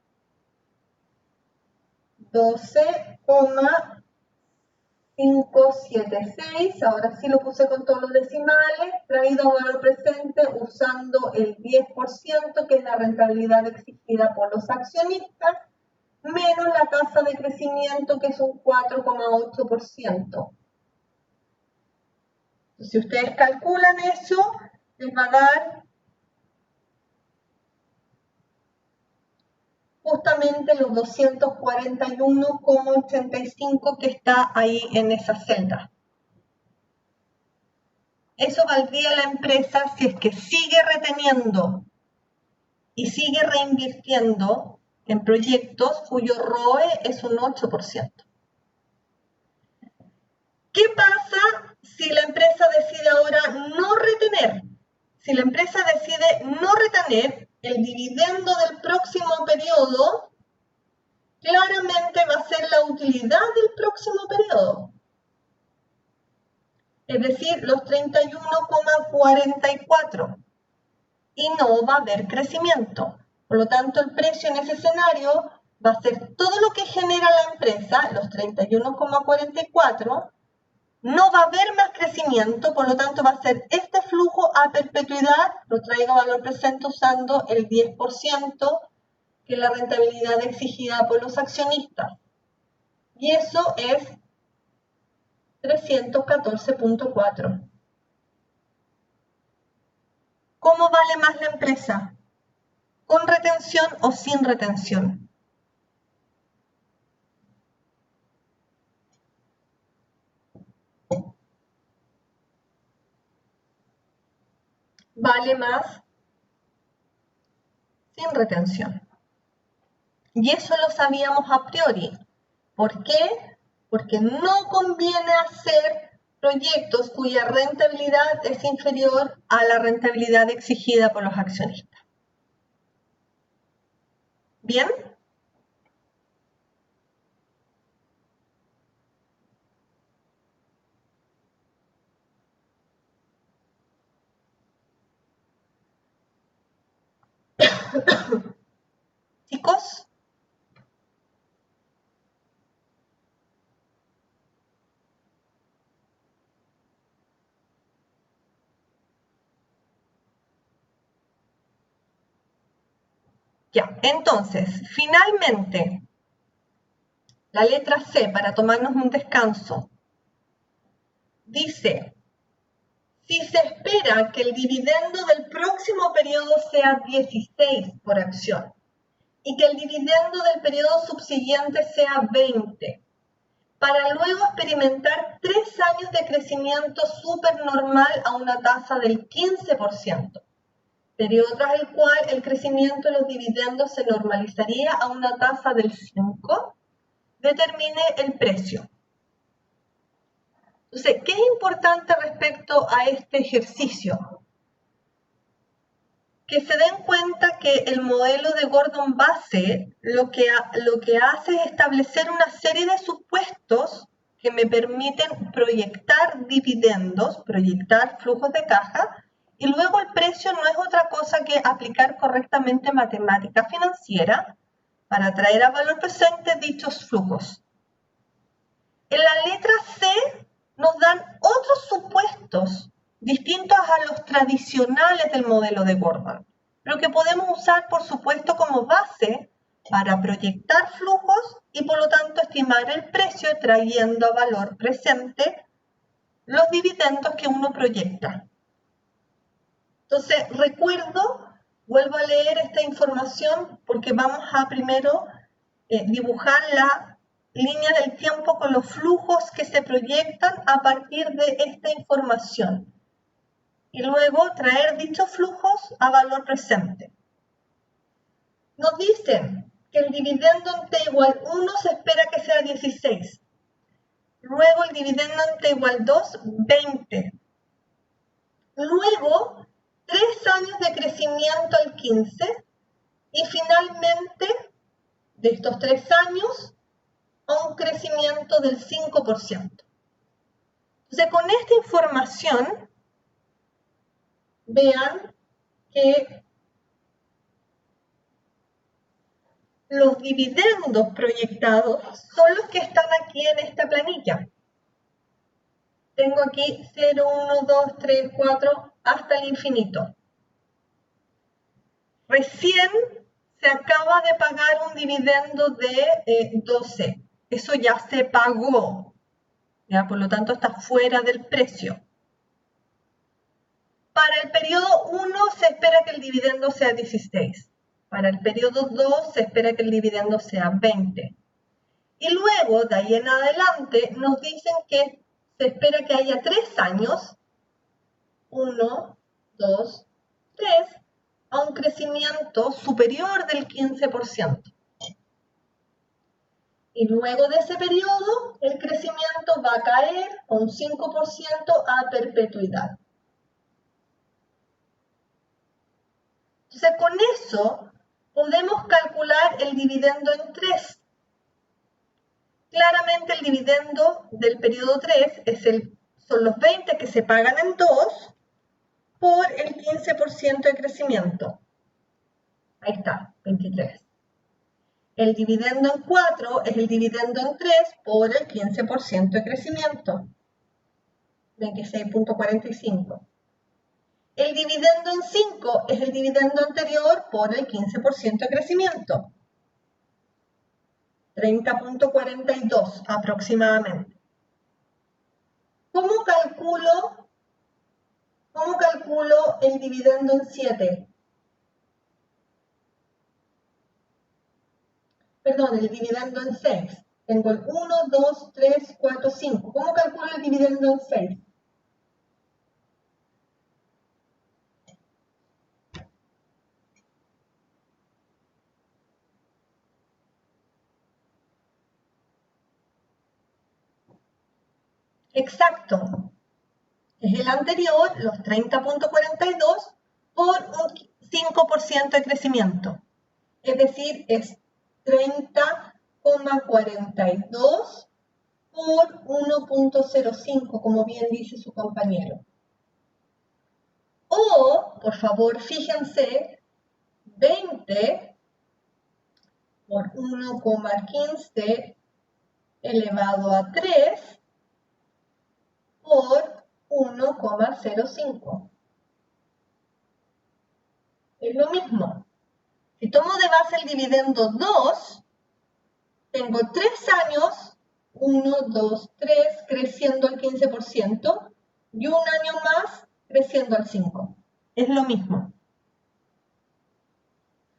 Speaker 1: 12,576, ahora sí lo puse con todos los decimales, traído a valor presente usando el 10%, que es la rentabilidad exigida por los accionistas, menos la tasa de crecimiento, que es un 4,8%. Si ustedes calculan eso, les va a dar justamente los 241,85 que está ahí en esa celda. Eso valdría la empresa si es que sigue reteniendo y sigue reinvirtiendo en proyectos cuyo ROE es un 8%. ¿Qué pasa si la empresa decide ahora no retener? Si la empresa decide no retener, el dividendo del próximo periodo claramente va a ser la utilidad del próximo periodo. Es decir, los 31,44. Y no va a haber crecimiento. Por lo tanto, el precio en ese escenario va a ser todo lo que genera la empresa, los 31,44, no va a haber más crecimiento, por lo tanto va a ser este flujo a perpetuidad, lo traigo a valor presente usando el 10%, que es la rentabilidad exigida por los accionistas. Y eso es 314,4. ¿Cómo vale más la empresa? ¿Con retención o sin retención? Vale más sin retención. Y eso lo sabíamos a priori. ¿Por qué? Porque no conviene hacer proyectos cuya rentabilidad es inferior a la rentabilidad exigida por los accionistas. ¿Bien? Chicos, ya, entonces, finalmente, la letra C, para tomarnos un descanso, dice, si se espera que el dividendo del próximo periodo sea 16 por acción y que el dividendo del periodo subsiguiente sea 20, para luego experimentar 3 años de crecimiento supernormal a una tasa del 15%, periodo tras el cual el crecimiento de los dividendos se normalizaría a una tasa del 5%, determine el precio. Entonces, ¿qué es importante respecto a este ejercicio? Que se den cuenta que el modelo de Gordon-Basset lo que hace es establecer una serie de supuestos que me permiten proyectar dividendos, proyectar flujos de caja, y luego el precio no es otra cosa que aplicar correctamente matemática financiera para traer a valor presente dichos flujos. En la letra C nos dan otros supuestos distintos a los tradicionales del modelo de Gordon, pero que podemos usar, por supuesto, como base para proyectar flujos y, por lo tanto, estimar el precio trayendo a valor presente los dividendos que uno proyecta. Entonces, vuelvo a leer esta información porque vamos a primero dibujar la línea del tiempo con los flujos que se proyectan a partir de esta información y luego traer dichos flujos a valor presente. Nos dicen que el dividendo en T igual 1 se espera que sea 16. Luego el dividendo en T igual 2, 20. Luego 3 años de crecimiento al 15 y finalmente de estos 3 años a un crecimiento del 5%. Entonces, con esta información, vean que los dividendos proyectados son los que están aquí en esta planilla. Tengo aquí 0, 1, 2, 3, 4, hasta el infinito. Recién se acaba de pagar un dividendo de 12. Eso ya se pagó. ¿Ya? Por lo tanto, está fuera del precio. Para el periodo 1 se espera que el dividendo sea 16. Para el periodo 2 se espera que el dividendo sea 20. Y luego, de ahí en adelante, nos dicen que se espera que haya 3 años, 1, 2, 3, a un crecimiento superior del 15%. Y luego de ese periodo, el crecimiento va a caer un 5% a perpetuidad. Entonces, con eso podemos calcular el dividendo en 3. Claramente el dividendo del periodo 3 son los 20 que se pagan en 2 por el 15% de crecimiento. Ahí está, 23. El dividendo en 4 es el dividendo en 3 por el 15% de crecimiento. 26.45. El dividendo en 5 es el dividendo anterior por el 15% de crecimiento. 30.42 aproximadamente. ¿Cómo calculo el dividendo en 7? Perdón, el dividendo en 6. Tengo el 1, 2, 3, 4, 5. ¿Cómo calculo el dividendo en 6? Exacto. Es el anterior, los 30.42, por un 5% de crecimiento. Es decir, es 30,42 por 1.05, como bien dice su compañero. O, por favor, fíjense, 20 por 1,15 elevado a 3 por 1,05. Es lo mismo. Si tomo de base el dividendo 2, tengo 3 años, 1, 2, 3, creciendo al 15%, y un año más creciendo al 5%. Es lo mismo.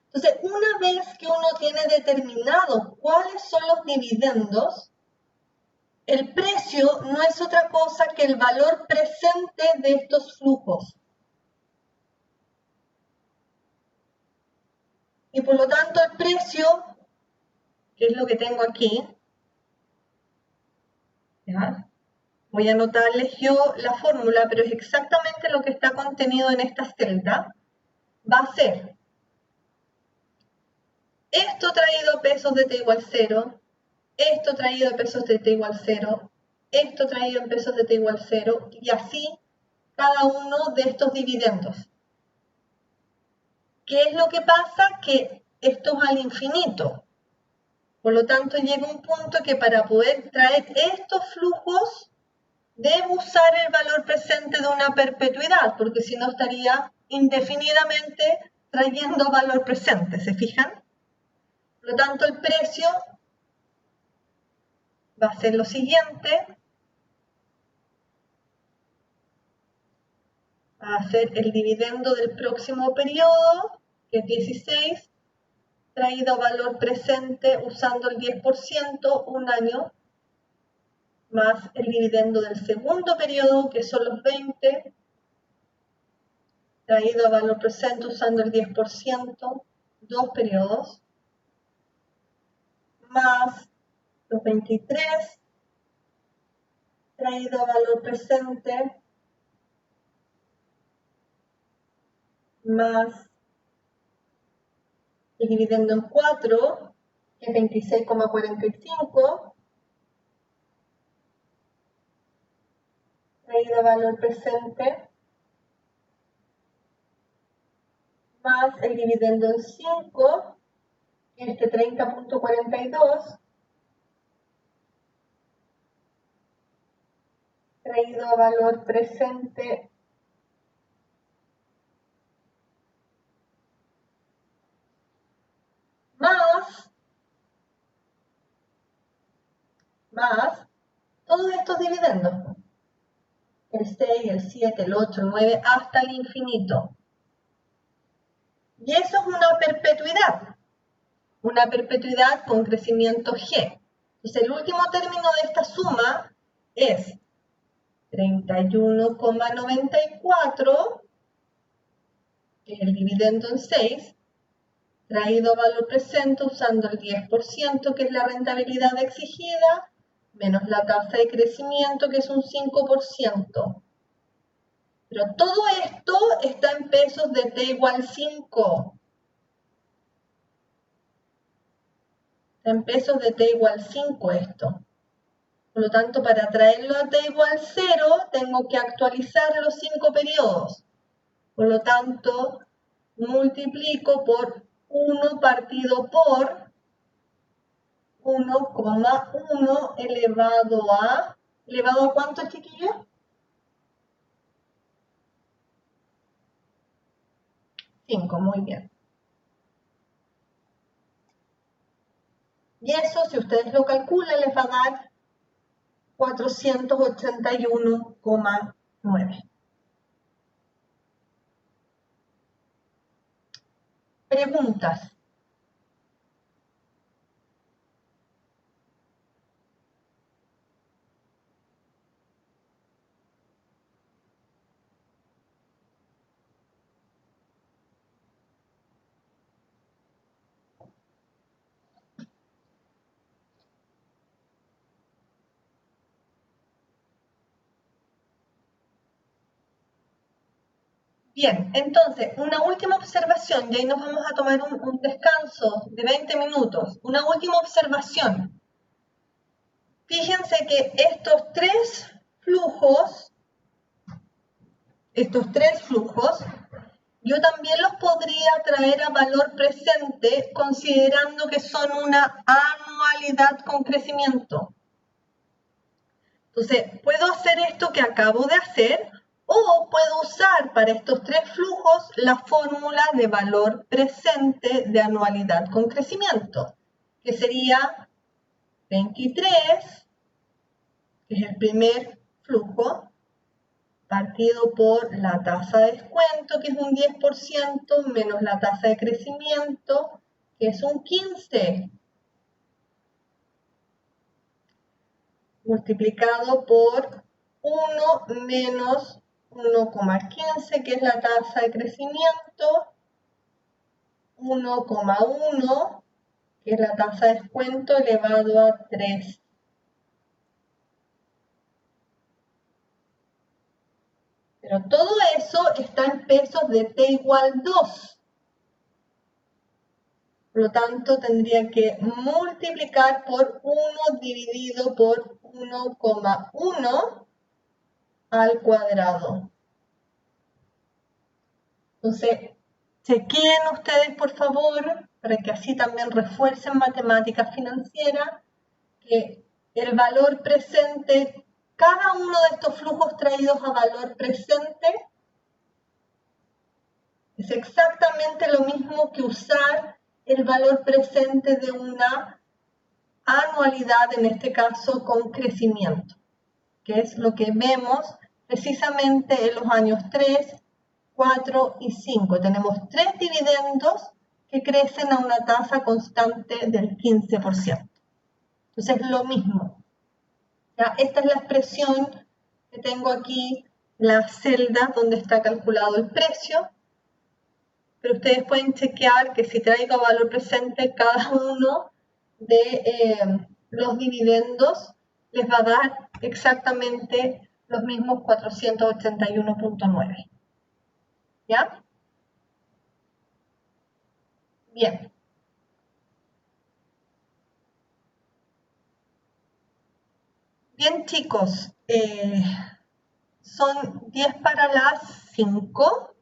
Speaker 1: Entonces, una vez que uno tiene determinado cuáles son los dividendos, el precio no es otra cosa que el valor presente de estos flujos. Y por lo tanto el precio, que es lo que tengo aquí, ¿ya? Voy a anotarles yo la fórmula, pero es exactamente lo que está contenido en esta celda. Va a ser esto traído a pesos de t igual 0, esto traído a pesos de t igual 0, esto traído en pesos de t igual 0, y así cada uno de estos dividendos. ¿Qué es lo que pasa? Que esto es al infinito. Por lo tanto, llega un punto que para poder traer estos flujos, debo usar el valor presente de una perpetuidad, porque si no estaría indefinidamente trayendo valor presente, ¿se fijan? Por lo tanto, el precio va a ser lo siguiente. Va a ser el dividendo del próximo periodo, que es 16, traído a valor presente usando el 10%, un año, más el dividendo del segundo periodo, que son los 20, traído a valor presente usando el 10%, dos periodos, más los 23, traído a valor presente, más el dividendo en 4, que es 26,45, traído a valor presente, más el dividendo en 5, que es este 30,42, traído a valor presente, más todos estos dividendos, el 6, el 7, el 8, el 9, hasta el infinito. Y eso es una perpetuidad con crecimiento G. Entonces el último término de esta suma es 31,94, que es el dividendo en 6, traído a valor presente usando el 10%, que es la rentabilidad exigida, menos la tasa de crecimiento, que es un 5%. Pero todo esto está en pesos de t igual 5. Está en pesos de t igual 5 esto. Por lo tanto, para traerlo a t igual 0, tengo que actualizar los 5 periodos. Por lo tanto, multiplico por 1 partido por 1,1 elevado a... ¿Elevado a cuánto, chiquillos? 5, muy bien. Y eso, si ustedes lo calculan, les va a dar 481,9. Preguntas. Bien, entonces, una última observación, y ahí nos vamos a tomar un descanso de 20 minutos. Una última observación. Fíjense que estos tres flujos, yo también los podría traer a valor presente considerando que son una anualidad con crecimiento. Entonces, puedo hacer esto que acabo de hacer o puedo usar para estos tres flujos la fórmula de valor presente de anualidad con crecimiento, que sería 23, que es el primer flujo, partido por la tasa de descuento, que es un 10%, menos la tasa de crecimiento, que es un 15%, multiplicado por 1 menos 1,15, que es la tasa de crecimiento, 1,1, que es la tasa de descuento, elevado a 3. Pero todo eso está en pesos de t igual 2. Por lo tanto, tendría que multiplicar por 1 dividido por 1,1 al cuadrado. Entonces, chequeen ustedes, por favor, para que así también refuercen matemáticas financieras, que el valor presente, cada uno de estos flujos traídos a valor presente, es exactamente lo mismo que usar el valor presente de una anualidad, en este caso con crecimiento, que es lo que vemos precisamente en los años 3, 4 y 5. Tenemos 3 dividendos que crecen a una tasa constante del 15%. Entonces, lo mismo. ¿Ya? Esta es la expresión que tengo aquí, la celda donde está calculado el precio. Pero ustedes pueden chequear que si traigo valor presente cada uno de los dividendos, les va a dar exactamente los mismos 481.9. ¿Ya? Bien. Bien, chicos, son 10 para las 5.